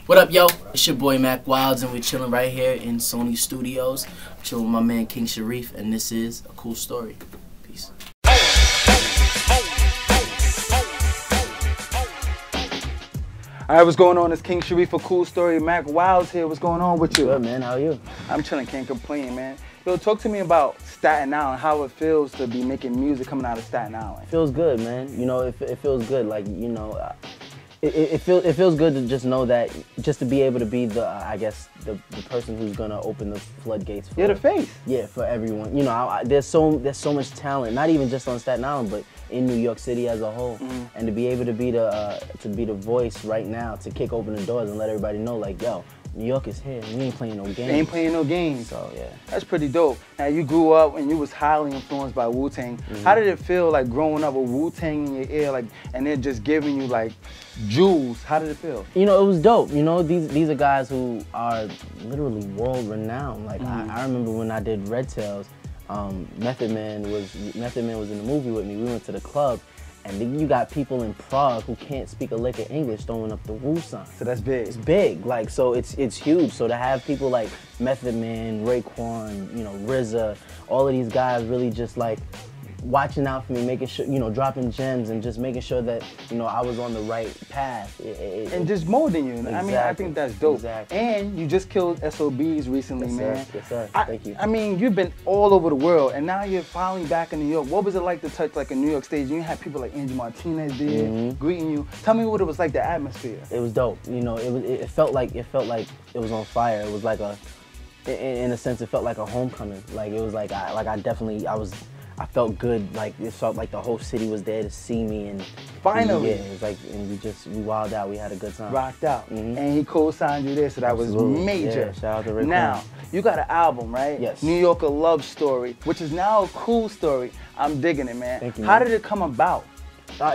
What up, yo? It's your boy Mack Wilds, and we're chilling right here in Sony Studios. I'm chilling with my man King Sharif, and this is a Kool Story. Peace. Alright, what's going on? It's King Sharif for Kool Story. Mack Wilds here. What's going on with you? Good, man. How are you? I'm chilling, can't complain, man. Yo, talk to me about Staten Island, how it feels to be making music coming out of Staten Island. It feels good, man. You know, it feels good. Like, you know, it feels good to just know that, just to be able to be the, I guess, the person who's gonna open the floodgates for. You're the face. Yeah, for everyone. You know, there's so much talent, not even just on Staten Island, but in New York City as a whole. And to be able to be the voice right now, to kick open the doors and let everybody know, like, yo, New York is here. We ain't playing no games. They ain't playing no games. So yeah, that's pretty dope. Now you grew up and you was highly influenced by Wu-Tang. How did it feel like growing up with Wu-Tang in your ear, like, and they're just giving you like jewels? How did it feel? You know, it was dope. You know, these are guys who are literally world renowned. Like I remember when I did Red Tails, Method Man was in the movie with me. We went to the club. And then you got people in Prague who can't speak a lick of English throwing up the Wu sign. So that's big. It's big, like, so it's huge. So to have people like Method Man, Raekwon, you know, RZA, all of these guys really just like watching out for me, making sure, you know, dropping gems and just making sure that, you know, I was on the right path. And just molding you. Exactly. I mean, I think that's dope. Exactly. And you just killed SOBs recently, man. Yes, sir. Thank you. I mean, you've been all over the world, and now you're finally back in New York. What was it like to touch like a New York stage? You had people like Angie Martinez there greeting you. Tell me what it was like, the atmosphere. It was dope. You know, it felt like it was on fire. It was like in a sense, it felt like a homecoming. Like it was like I felt good. Like it felt like the whole city was there to see me, and finally, yeah, it was like, and we wilded out. We had a good time. Rocked out, and he co-signed you there, so that was major. Yeah, shout out to Raekwon. Now you got an album, right? Yes. New Yorker Love Story, which is now a Kool Story. I'm digging it, man. Thank you, How man. did it come about?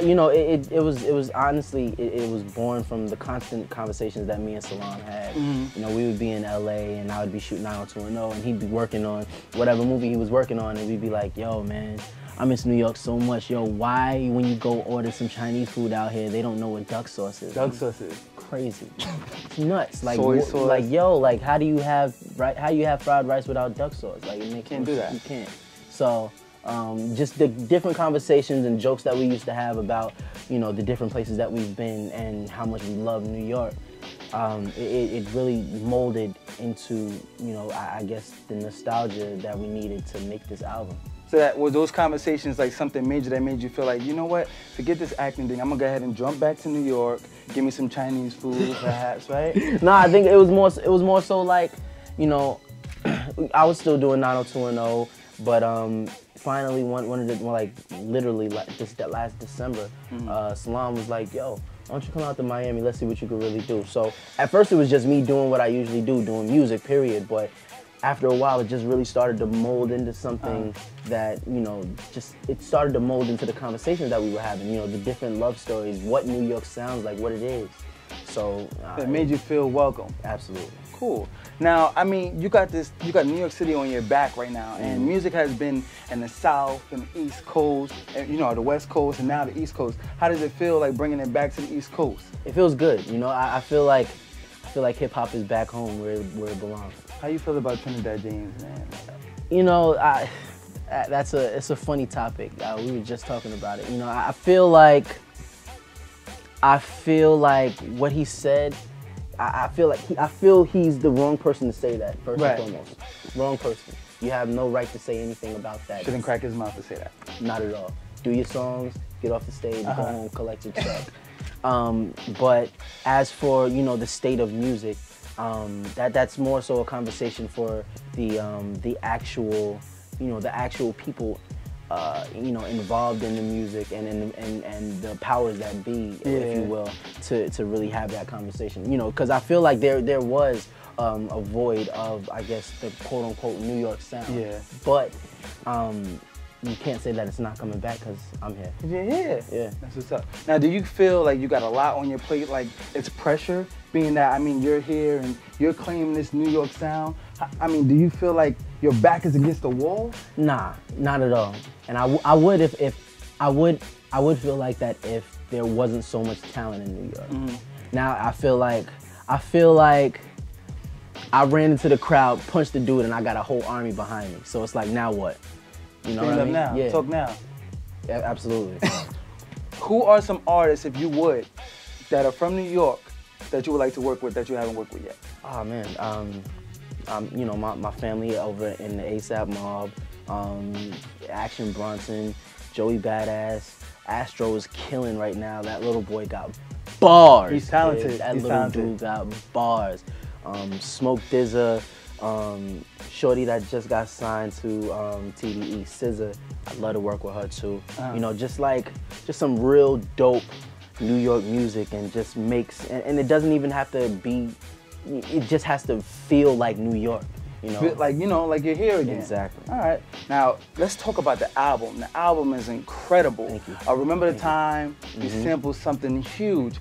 You know, it was honestly, it was born from the constant conversations that me and Salam had. You know, we would be in LA and I would be shooting 90210 and he'd be working on whatever movie he was working on, and we'd be like, yo, man, I miss New York so much. Yo, why when you go order some Chinese food out here, they don't know what duck sauce is? Duck sauce is crazy. It's nuts. Like, soy sauce. Like, yo, like, how do you have fried rice without duck sauce? Like, it makes can't do that. You can't. So. Just the different conversations and jokes that we used to have about, you know, the different places that we've been and how much we love New York. It really molded into, you know, I guess the nostalgia that we needed to make this album. So that was those conversations like something major that made you feel like, you know what, forget this acting thing. I'm gonna go ahead and jump back to New York, give me some Chinese food, perhaps, right? No, I think it was more so like, you know, I was still doing 90210, but finally, literally that last December, Salam was like, yo, why don't you come out to Miami, let's see what you can really do. So at first it was just me doing what I usually do, doing music, period, but after a while it just really started to mold into something that, you know, it started to mold into the conversations that we were having, you know, the different love stories, what New York sounds like, what it is. So it made you feel welcome. Absolutely. Cool. Now, I mean, you got New York City on your back right now, and music has been in the South and the East Coast, and, you know, the West Coast, and now the East Coast. How does it feel like bringing it back to the East Coast? It feels good. You know, I feel like hip hop is back home where it belongs. How you feel about Trinidad James, man? You know, it's a funny topic. We were just talking about it. You know, I feel like what he said. I feel he's the wrong person to say that, first and foremost. Wrong person. You have no right to say anything about that. Shouldn't crack his mouth to say that. Not at all. Do your songs, get off the stage, go home, collect your check. But as for, you know, the state of music, that's more so a conversation for the actual, you know, the actual people, you know, involved in the music and the powers that be, if you will, to really have that conversation. You know, because I feel like there was a void of, I guess, the quote unquote New York sound. Yeah. But you can't say that it's not coming back because I'm here. You're here. Yeah. That's what's up. Now, do you feel like you got a lot on your plate, like it's pressure, being that, I mean, you're here and you're claiming this New York sound? I mean, do you feel like your back is against the wall? Nah, not at all. And I would I would feel like that if there wasn't so much talent in New York. Now I feel like I feel like I ran into the crowd, punched the dude, and I got a whole army behind me. So it's like, now what? You know what I mean? Now. Yeah. Talk now. Yeah, absolutely. Who are some artists, if you would, that are from New York that you would like to work with that you haven't worked with yet? Oh man, you know, my family over in the ASAP Mob, Action Bronson, Joey Badass, Astro is killing right now. That little boy got bars. He's talented. Kid. That He's little talented. dude got bars. Smoke Dizza, Shorty that just got signed to TDE, SZA. I'd love to work with her too. You know, just some real dope New York music, and just makes, and it doesn't even have to be, it just has to feel like New York, you know? Like, you know, like you're here again. Exactly. All right. Now, let's talk about the album. The album is incredible. Thank you. Remember the time you sampled something huge.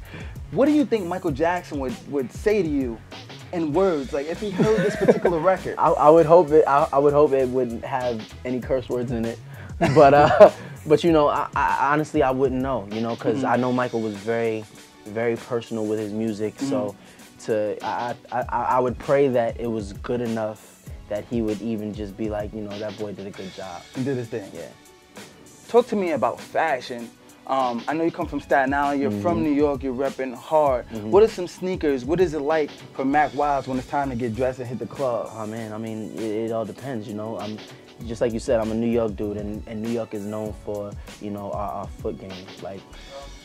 What do you think Michael Jackson would say to you in words, like if he heard this particular record? I would hope it. I would hope it wouldn't have any curse words in it, but you know, I honestly I wouldn't know, you know, because I know Michael was very, very personal with his music. So, I would pray that it was good enough that he would even just be like, you know, that boy did a good job. He did his thing. Yeah. Talk to me about fashion. I know you come from Staten Island, you're from New York, you're repping hard. What are some sneakers? What is it like for Mack Wilds when it's time to get dressed and hit the club? Oh man, I mean, it all depends, you know. Just like you said, I'm a New York dude, and New York is known for, you know, our foot game, like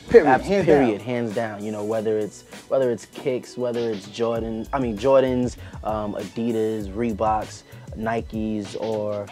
Period. Hands down. You know, whether it's kicks, whether it's Jordans, Adidas, Reeboks, Nikes, or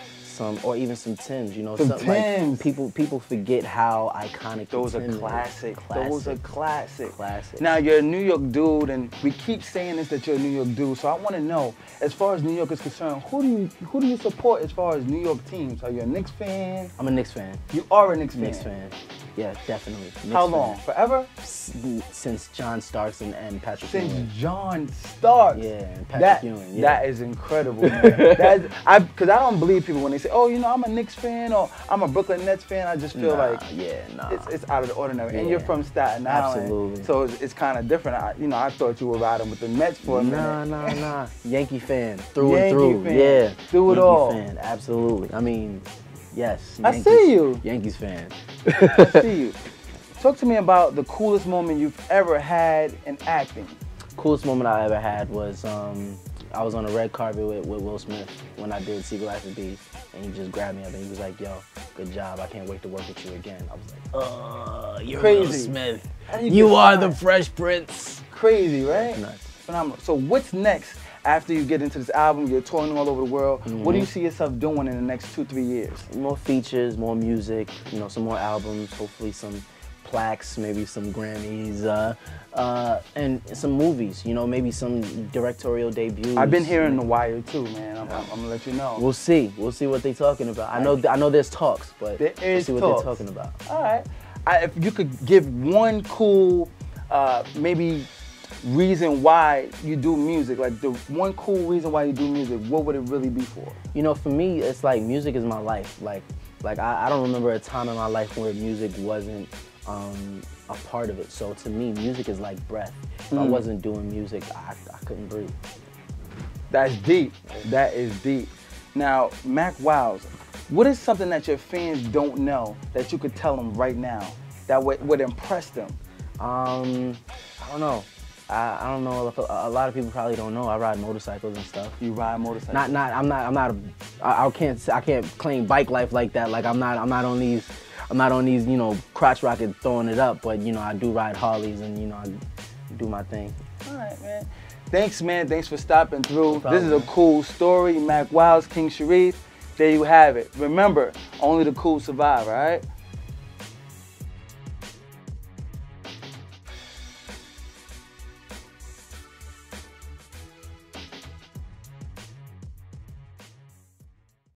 even some Tims, you know. Some Tims. Like, people forget how iconic Those the are Tims classic. is. Those are classic. Classic. Now, you're a New York dude, and we keep saying this, that you're a New York dude, so I want to know, as far as New York is concerned, who do you support as far as New York teams? Are you a Knicks fan? I'm a Knicks fan. You are a Knicks fan? Knicks fan. Yeah, definitely. Knicks How fan. long? Forever? Since John Starks and Patrick Since Ewing. John Starks. Yeah, and Patrick Ewing. Yeah. That is incredible, man. Because I don't believe people when they say, oh, you know, I'm a Knicks fan or I'm a Brooklyn Nets fan. I just feel like it's out of the ordinary. Yeah. And you're from Staten Island. Absolutely. So it's kind of different. I thought you were riding with the Mets for a minute. Nah. Yankee fan through and Yankee through. fan. Yeah. Through it Yankee all. fan. Absolutely. I mean, yes. I see you. Yankees fan. I see you. Talk to me about the coolest moment you've ever had in acting. Coolest moment I ever had was I was on a red carpet with Will Smith when I did Secret Life of B, and he just grabbed me up and he was like, "Yo, good job. I can't wait to work with you again." I was like, "You're Crazy. Will Smith. How do You get are signed? the Fresh Prince." Crazy, right? Nuts. Phenomenal. So what's next after you get into this album? You're touring all over the world. What do you see yourself doing in the next 2-3 years? More features, more music, you know, some more albums, hopefully some plaques, maybe some Grammys, and some movies, you know, maybe some directorial debuts. I've been hearing The Wire too, man. I'm gonna let you know. We'll see what they're talking about. I know there's talks, but There we'll is see what talks. they're talking about. All right. If you could give one cool, maybe reason why you do music, like the one cool reason why you do music, what would it really be for? You know, for me, it's like music is my life. Like I don't remember a time in my life where music wasn't a part of it. So to me, music is like breath. If I wasn't doing music, I couldn't breathe. That's deep. That is deep. Now, Mack Wilds, what is something that your fans don't know that you could tell them right now that would impress them? I don't know. I don't know. A lot of people probably don't know. I ride motorcycles and stuff. You ride motorcycles? I can't claim bike life like that. Like I'm not on these, you know, crotch rocket throwing it up. But you know, I do ride Harleys and you know, I do my thing. All right, man. Thanks, man. Thanks for stopping through. No problem, This is a cool story. Mack Wilds, King Sharif. There you have it. Remember, only the cool survive, all right?